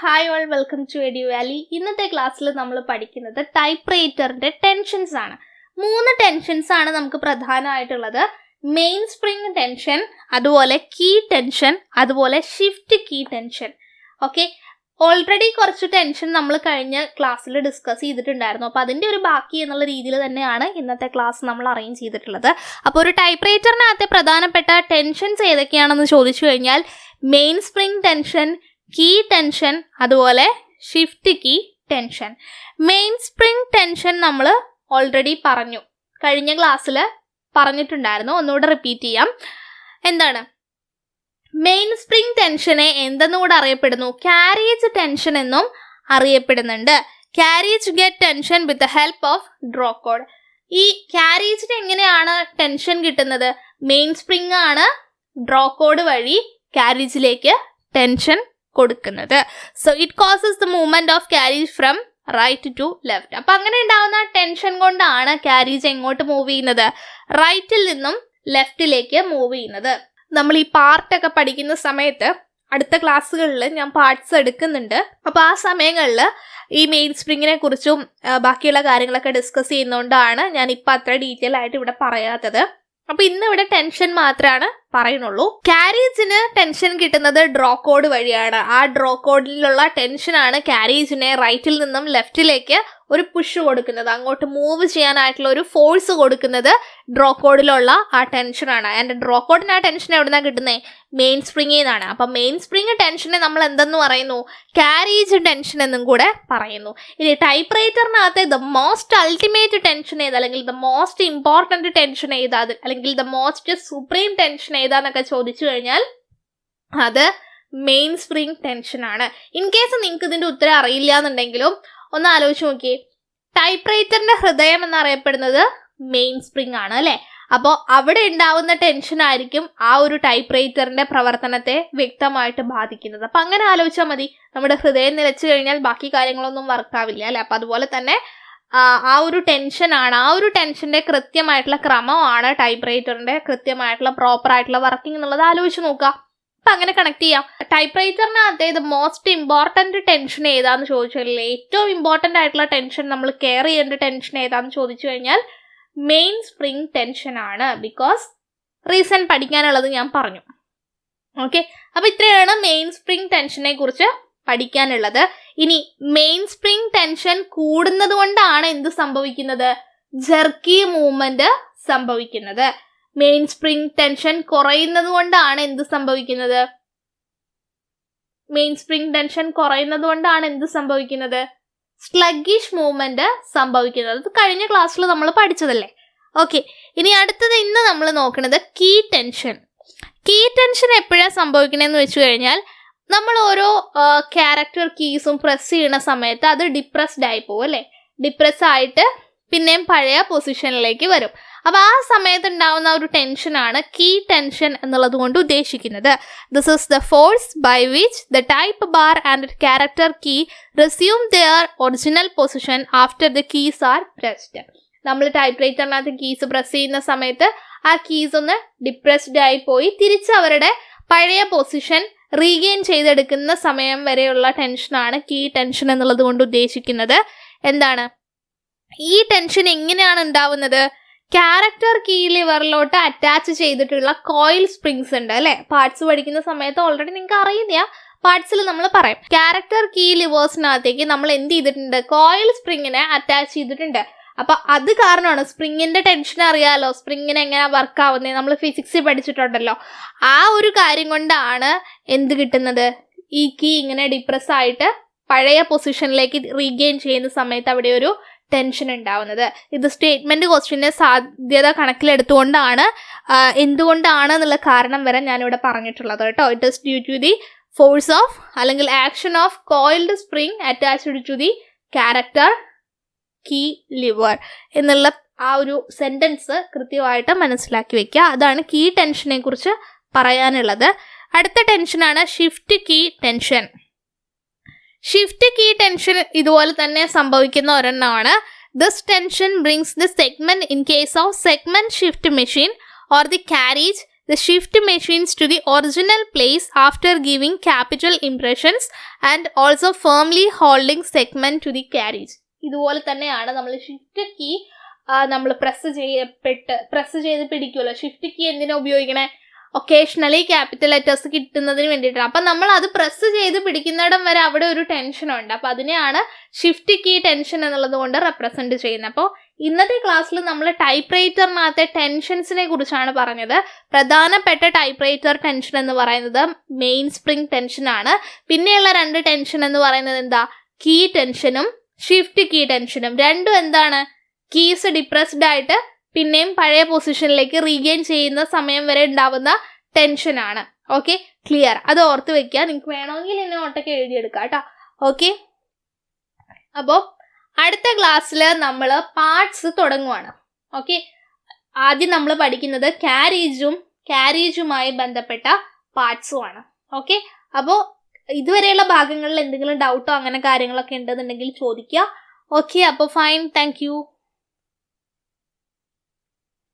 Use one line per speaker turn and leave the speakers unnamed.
Hi all, welcome to Eduvalley. ഇന്നത്തെ ക്ലാസ്സിൽ നമ്മൾ പഠിക്കുന്നത് ടൈപ്പ്റൈറ്ററിന്റെ ടെൻഷൻസ് ആണ്. 3 ടെൻഷൻസ് ആണ് നമുക്ക് പ്രധാനമായിട്ടുള്ളത്. മെയിൻ സ്പ്രിംഗ് ടെൻഷൻ, അതുപോലെ കീ ടെൻഷൻ, അതുപോലെ shift key tension. Okay, already കുറച്ച് ടെൻഷൻ നമ്മൾ കഴിഞ്ഞ ക്ലാസ്സിൽ ഡിസ്കസ് ചെയ്തിട്ടുണ്ടായിരുന്നു. അപ്പോൾ അതിൻ്റെ ഒരു ബാക്കി എന്നുള്ള രീതിയിൽ തന്നെയാണ് ഇന്നത്തെ ക്ലാസ് നമ്മൾ അറേഞ്ച് ചെയ്തിട്ടുള്ളത്. അപ്പോൾ ഒരു ടൈപ്പ്റൈറ്ററിനകത്തെ പ്രധാനപ്പെട്ട ടെൻഷൻസ് ഏതൊക്കെയാണെന്ന് ചോദിച്ചു കഴിഞ്ഞാൽ main spring tension, key tension, അതുപോലെ shift key tension. Main spring tension നമ്മൾ ഓൾറെഡി പറഞ്ഞു, കഴിഞ്ഞ ക്ലാസ്സിൽ പറഞ്ഞിട്ടുണ്ടായിരുന്നു. ഒന്നുകൂടെ റിപ്പീറ്റ് ചെയ്യാം. എന്താണ് മെയിൻ സ്പ്രിംഗ് ടെൻഷനെ എന്തെന്നുകൂടെ അറിയപ്പെടുന്നു? കാരേജ് ടെൻഷൻ എന്നും അറിയപ്പെടുന്നുണ്ട്. Carriage get tension with the help of draw cord. ഈ കാരേജിന് എങ്ങനെയാണ് ടെൻഷൻ കിട്ടുന്നത്? മെയിൻ സ്പ്രിംഗ് ആണ് ഡ്രോ കോഡ് വഴി കാരേജിലേക്ക് ടെൻഷൻ കൊടുക്കുന്നത്. So it causes the movement of carriage from right to left. അപ്പം അങ്ങനെ ഉണ്ടാവുന്ന ടെൻഷൻ കൊണ്ടാണ് കാരേജ് എങ്ങോട്ട് മൂവ് ചെയ്യുന്നത്? റൈറ്റിൽ നിന്നും ലെഫ്റ്റിലേക്ക് മൂവ് ചെയ്യുന്നത്. നമ്മൾ ഈ പാർട്ടൊക്കെ പഠിക്കുന്ന സമയത്ത് അടുത്ത ക്ലാസ്സുകളിൽ ഞാൻ പാർട്സ് എടുക്കുന്നുണ്ട്. അപ്പോൾ ആ സമയങ്ങളിൽ ഈ മെയിൻ സ്പ്രിങ്ങിനെ കുറിച്ചും ബാക്കിയുള്ള കാര്യങ്ങളൊക്കെ ഡിസ്കസ് ചെയ്യുന്നതുകൊണ്ടാണ് ഞാൻ ഇപ്പം അത്ര ഡീറ്റെയിൽ ആയിട്ട് ഇവിടെ പറയാത്തത്. അപ്പൊ ഇന്ന് ഇവിടെ ടെൻഷൻ മാത്രമാണ് പറയുന്നുള്ളൂ. കാരേജിന് ടെൻഷൻ കിട്ടുന്നത് ഡ്രോ കോഡ് വഴിയാണ്. ആ ഡ്രോ കോഡിലുള്ള ടെൻഷനാണ് കാരേജിനെ റൈറ്റിൽ നിന്നും ലെഫ്റ്റിലേക്ക് ഒരു പുഷ് കൊടുക്കുന്നത്, അങ്ങോട്ട് മൂവ് ചെയ്യാനായിട്ടുള്ള ഒരു ഫോഴ്സ് കൊടുക്കുന്നത് ഡ്രോ കോഡിലുള്ള ആ ടെൻഷനാണ്. ആൻഡ് ഡ്രോ കോഡിന് ആ ടെൻഷൻ എവിടുന്നാണ് കിട്ടുന്നത്? മെയിൻ സ്പ്രിങ്ങിൽ നിന്നാണ്. അപ്പൊ മെയിൻ സ്പ്രിങ് ടെൻഷനെ നമ്മൾ എന്തെന്ന് പറയുന്നു? കാരേജ് ടെൻഷൻ എന്നും കൂടെ പറയുന്നു. ഇനി ടൈപ്പ്റൈറ്ററിനകത്ത് ദ മോസ്റ്റ് അൾട്ടിമേറ്റ് ടെൻഷൻ ഏത്, അല്ലെങ്കിൽ ദ മോസ്റ്റ് ഇമ്പോർട്ടന്റ് ടെൻഷൻ ഏതാ, അല്ലെങ്കിൽ ദ മോസ്റ്റ് സുപ്രീം ടെൻഷൻ ഏതാന്നൊക്കെ ചോദിച്ചു കഴിഞ്ഞാൽ അത് മെയിൻ സ്പ്രിംഗ് ടെൻഷൻ ആണ്. ഇൻ കേസ് നിങ്ങൾക്ക് ഇതിന്റെ ഉത്തരം അറിയില്ല എന്നുണ്ടെങ്കിലും ഒന്ന് ആലോചിച്ച് നോക്കിയേ. ടൈപ്പ്റൈറ്ററിന്റെ ഹൃദയം എന്നറിയപ്പെടുന്നത് മെയിൻ സ്പ്രിംഗ് ആണ് അല്ലെ? അപ്പോൾ അവിടെ ഉണ്ടാവുന്ന ടെൻഷൻ ആയിരിക്കും ആ ഒരു ടൈപ്പ്റൈറ്ററിന്റെ പ്രവർത്തനത്തെ വ്യക്തമായിട്ട് ബാധിക്കുന്നത്. അപ്പൊ അങ്ങനെ ആലോചിച്ചാൽ മതി. നമ്മുടെ ഹൃദയം നിലച്ചു കഴിഞ്ഞാൽ ബാക്കി കാര്യങ്ങളൊന്നും വർക്കാവില്ല അല്ലെ? അപ്പൊ അതുപോലെ തന്നെ ആ ഒരു ടെൻഷനാണ്, ആ ഒരു ടെൻഷന്റെ കൃത്യമായിട്ടുള്ള ക്രമമാണ് ടൈപ്പ്റൈറ്ററിന്റെ കൃത്യമായിട്ടുള്ള പ്രോപ്പർ ആയിട്ടുള്ള വർക്കിംഗ് എന്നുള്ളത് ആലോചിച്ച് നോക്കുക. അപ്പൊ അങ്ങനെ കണക്ട് ചെയ്യാം. ടൈപ്പ്റൈറ്ററിനകത്ത് ഇത് മോസ്റ്റ് ഇമ്പോർട്ടന്റ് ടെൻഷൻ ഏതാന്ന് ചോദിച്ചു കഴിഞ്ഞാൽ, ഏറ്റവും ഇമ്പോർട്ടന്റ് ആയിട്ടുള്ള ടെൻഷൻ, നമ്മൾ കെയർ ചെയ്യേണ്ട ടെൻഷൻ ഏതാന്ന് ചോദിച്ചു കഴിഞ്ഞാൽ മെയിൻ സ്പ്രിംഗ് ടെൻഷൻ ആണ്. ബിക്കോസ് റീസൺ പഠിക്കാനുള്ളത് ഞാൻ പറഞ്ഞു. ഓക്കെ, അപ്പൊ ഇത്രയാണ് മെയിൻ സ്പ്രിംഗ് ടെൻഷനെ കുറിച്ച് പഠിക്കാനുള്ളത്. ഇനി മെയിൻ സ്പ്രിംഗ് ടെൻഷൻ കൂടുന്നത് കൊണ്ടാണ് എന്ത് സംഭവിക്കുന്നത്? ജെർക്കി മൂവ്മെന്റ് സംഭവിക്കുന്നത്. മെയിൻ സ്പ്രിംഗ് ടെൻഷൻ കുറയുന്നത് കൊണ്ടാണ് എന്ത് സംഭവിക്കുന്നത്? മെയിൻ സ്പ്രിംഗ് ടെൻഷൻ കുറയുന്നത് കൊണ്ടാണ് എന്ത് സംഭവിക്കുന്നത്? സ്ലഗ്ഗിഷ് മൂവ്മെന്റ് സംഭവിക്കുന്നത്. അത് കഴിഞ്ഞ ക്ലാസ്സിൽ നമ്മൾ പഠിച്ചതല്ലേ? ഓക്കെ, ഇനി അടുത്തത് ഇന്ന് നമ്മൾ നോക്കുന്നത് കീ ടെൻഷൻ. കീ ടെൻഷൻ എപ്പോഴാണ് സംഭവിക്കണമെന്ന് വെച്ച് കഴിഞ്ഞാൽ, നമ്മൾ ഓരോ ക്യാരക്ടർ കീസും പ്രസ് ചെയ്യുന്ന സമയത്ത് അത് ഡിപ്രസ്ഡ് ആയി പോകും അല്ലേ? ഡിപ്രസ് ആയിട്ട് പിന്നെയും പഴയ പൊസിഷനിലേക്ക് വരും. അപ്പോൾ ആ സമയത്ത് ഉണ്ടാവുന്ന ഒരു ടെൻഷനാണ് കീ ടെൻഷൻ എന്നുള്ളത് കൊണ്ട് ഉദ്ദേശിക്കുന്നത്. This is the force by which the type bar and character key resume their original position after the keys are pressed. നമ്മൾ ടൈപ്പ്റൈറ്ററിനകത്ത് കീസ് പ്രസ് ചെയ്യുന്ന സമയത്ത് ആ കീസ് ഒന്ന് ഡിപ്രസ്ഡ് ആയി പോയി തിരിച്ച് അവരുടെ പഴയ പൊസിഷൻ റീഗെയിൻ ചെയ്തെടുക്കുന്ന സമയം വരെയുള്ള ടെൻഷനാണ് കീ ടെൻഷൻ എന്നുള്ളത് കൊണ്ട് ഉദ്ദേശിക്കുന്നത്. എന്താണ് ഈ ടെൻഷൻ? എങ്ങനെയാണ് ഉണ്ടാവുന്നത്? ക്യാരക്ടർ കീ ലിവറിലോട്ട് അറ്റാച്ച് ചെയ്തിട്ടുള്ള കോയിൽ സ്പ്രിങ്സ് ഉണ്ട് അല്ലെ? പാർട്സ് പഠിക്കുന്ന സമയത്ത് ഓൾറെഡി നിങ്ങൾക്ക് അറിയുന്ന പാർട്സിൽ നമ്മൾ പറയും. ക്യാരക്ടർ കീ ലിവേഴ്സിനകത്തേക്ക് നമ്മൾ എന്ത് ചെയ്തിട്ടുണ്ട്? കോയിൽ സ്പ്രിങ്ങിനെ അറ്റാച്ച് ചെയ്തിട്ടുണ്ട്. അപ്പൊ അത് കാരണമാണ് സ്പ്രിങ്ങിന്റെ ടെൻഷൻ അറിയാലോ, സ്പ്രിങ്ങിന് എങ്ങനെ വർക്ക് ആവുന്നത് നമ്മൾ ഫിസിക്സിൽ പഠിച്ചിട്ടുണ്ടല്ലോ. ആ ഒരു കാര്യം കൊണ്ടാണ് എന്ത് കിട്ടുന്നത്? ഈ കീ ഇങ്ങനെ ഡിപ്രസ് ആയിട്ട് പഴയ പൊസിഷനിലേക്ക് റീഗെയിൻ ചെയ്യുന്ന സമയത്ത് അവിടെ ഒരു ടെൻഷൻ ഉണ്ടാവുന്നത്. ഇത് സ്റ്റേറ്റ്മെന്റ് ക്വസ്റ്റ്യന്റെ സാധ്യത കണക്കിലെടുത്തുകൊണ്ടാണ് എന്തുകൊണ്ടാണ് എന്നുള്ള കാരണം വരെ ഞാനിവിടെ പറഞ്ഞിട്ടുള്ളത് കേട്ടോ. It is due to the force of അല്ലെങ്കിൽ action of coiled spring attached to the character key lever എന്നുള്ള ആ ഒരു സെന്റൻസ് കൃത്യമായിട്ട് മനസ്സിലാക്കി വെക്കുക. അതാണ് കീ ടെൻഷനെ കുറിച്ച് പറയാനുള്ളത്. അടുത്ത ടെൻഷനാണ് shift key tension. Shift key tension ഇതുപോലെ തന്നെ സംഭവിക്കുന്ന ഒരെണ്ണമാണ്. This tension brings the segment in case of segment shift machine or the carriage the shift machines to the original place after giving capital impressions and also firmly holding segment to the carriage. ഇതുപോലെ തന്നെയാണ് നമ്മൾ shift key നമ്മൾ press ചെയ്ത് പിടിക്കുമല്ലോ. Shift key എന്തിനാ ഉപയോഗിക്കണേ? Occasionally capital letters കിട്ടുന്നതിന് വേണ്ടിയിട്ടാണ്. അപ്പം നമ്മൾ അത് പ്രസ് ചെയ്ത് പിടിക്കുന്നിടം വരെ അവിടെ ഒരു ടെൻഷൻ ഉണ്ട്. അപ്പം അതിനെയാണ് ഷിഫ്റ്റ് കീ ടെൻഷൻ എന്നുള്ളത് കൊണ്ട് റെപ്രസെന്റ് ചെയ്യുന്നത്. അപ്പോൾ ഇന്നത്തെ ക്ലാസ്സിൽ നമ്മൾ ടൈപ്പ് റൈറ്ററിനകത്തെ ടെൻഷൻസിനെ കുറിച്ചാണ് പറഞ്ഞത്. പ്രധാനപ്പെട്ട ടൈപ്പ് റൈറ്റർ ടെൻഷൻ എന്ന് പറയുന്നത് മെയിൻ സ്പ്രിംഗ് ടെൻഷനാണ്. പിന്നെയുള്ള 2 ടെൻഷൻ എന്ന് പറയുന്നത് എന്താ? കീ ടെൻഷനും ഷിഫ്റ്റ് കീ ടെൻഷനും. രണ്ടും എന്താണ്? കീസ് ഡിപ്രസ്ഡ് ആയിട്ട് പിന്നെയും പഴയ പൊസിഷനിലേക്ക് റീഗെയിൻ ചെയ്യുന്ന സമയം വരെ ഉണ്ടാവുന്ന ടെൻഷനാണ്. Okay, clear? അത് ഓർത്ത് വെക്കുക. നിങ്ങൾക്ക് വേണമെങ്കിൽ എന്നെ നോട്ടൊക്കെ എഴുതിയെടുക്കാം കേട്ടോ. ഓക്കെ, അപ്പോൾ അടുത്ത ക്ലാസ്സിൽ നമ്മൾ പാർട്സ് തുടങ്ങുവാണ്. ഓക്കെ, ആദ്യം നമ്മൾ പഠിക്കുന്നത് ക്യാരേജുമായി ബന്ധപ്പെട്ട പാർട്സുമാണ്. ഓക്കെ, അപ്പോൾ ഇതുവരെയുള്ള ഭാഗങ്ങളിൽ എന്തെങ്കിലും ഡൗട്ടോ അങ്ങനെ കാര്യങ്ങളൊക്കെ ഉണ്ടെന്നുണ്ടെങ്കിൽ ചോദിക്കുക. ഓക്കെ, അപ്പോൾ ഫൈൻ, താങ്ക് യു.